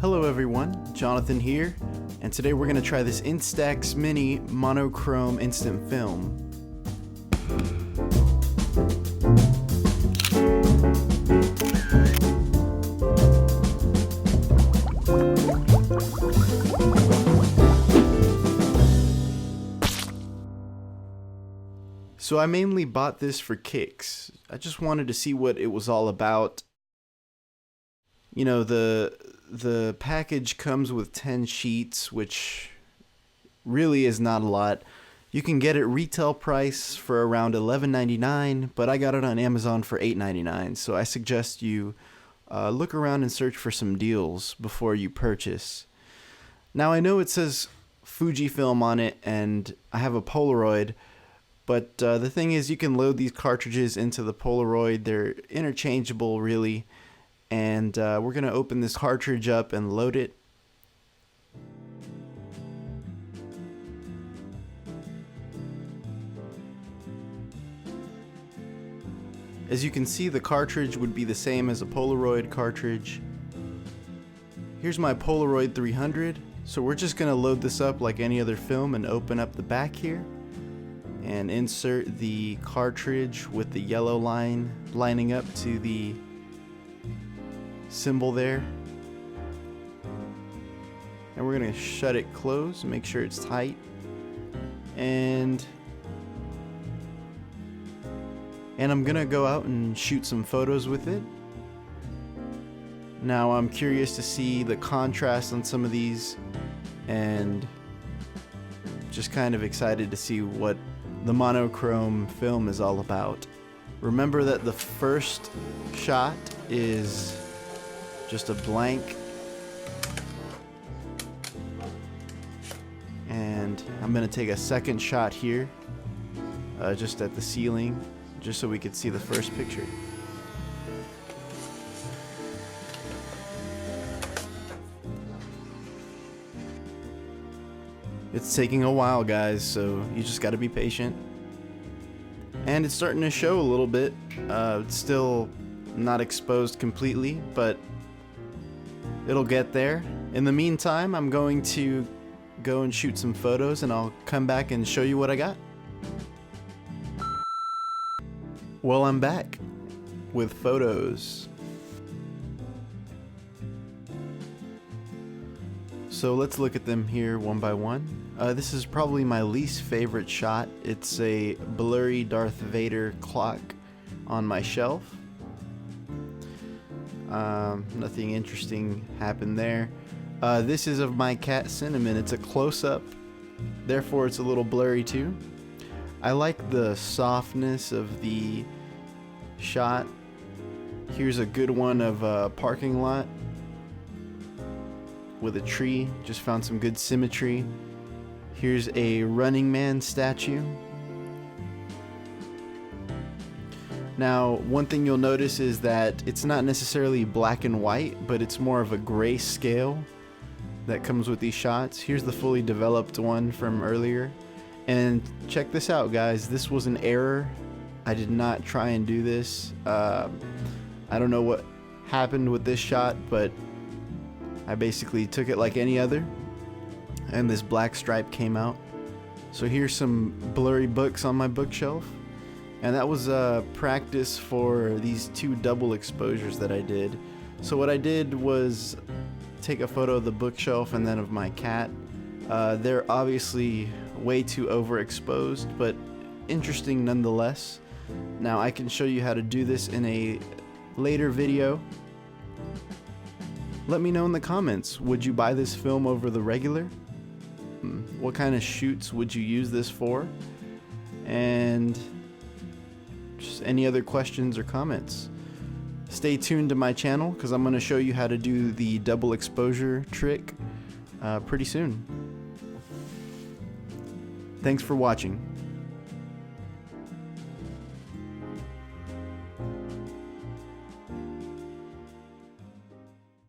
Hello everyone, Jonathan here, and today we're going to try this Instax Mini Monochrome instant film. So I mainly bought this for kicks. I just wanted to see what it was all about. You know, the package comes with 10 sheets, which really is not a lot. You can get it retail price for around $11.99, but I got it on Amazon for $8.99. So I suggest you look around and search for some deals before you purchase. Now I know it says Fujifilm on it, and I have a Polaroid. But the thing is, you can load these cartridges into the Polaroid. They're interchangeable, really. And we're going to open this cartridge up and load it. As you can see, the cartridge would be the same as a Polaroid cartridge. Here's my Polaroid 300. So we're just going to load this up like any other film and open up the back here. And insert the cartridge with the yellow line lining up to the symbol there. And we're going to shut it closed, make sure it's tight. And I'm going to go out and shoot some photos with it. Now I'm curious to see the contrast on some of these, and just kind of excited to see what the monochrome film is all about. Remember that the first shot is just a blank, and I'm gonna take a second shot here, just at the ceiling, just so we could see the first picture. It's taking a while, guys, so you just gotta be patient. And it's starting to show a little bit. It's still not exposed completely, but it'll get there. In the meantime, I'm going to go and shoot some photos, and I'll come back and show you what I got. Well, I'm back with photos. So let's look at them here one by one. This is probably my least favorite shot. It's a blurry Darth Vader clock on my shelf. Nothing interesting happened there. This is of my cat Cinnamon. It's a close-up, therefore it's a little blurry too. I like the softness of the shot. Here's a good one of a parking lot with a tree. Just found some good symmetry. Here's a Running Man statue. Now, one thing you'll notice is that it's not necessarily black and white, but it's more of a gray scale that comes with these shots. Here's the fully developed one from earlier. And check this out, guys. This was an error. I did not try and do this. I don't know what happened with this shot, but I basically took it like any other, and this black stripe came out. So here's some blurry books on my bookshelf, and that was practice for these two double exposures that I did. So what I did was take a photo of the bookshelf and then of my cat. They're obviously way too overexposed, but interesting nonetheless. Now I can show you how to do this in a later video. Let me know in the comments, would you buy this film over the regular? What kind of shoots would you use this for? And just any other questions or comments. Stay tuned to my channel, because I'm going to show you how to do the double exposure trick pretty soon. Thanks for watching.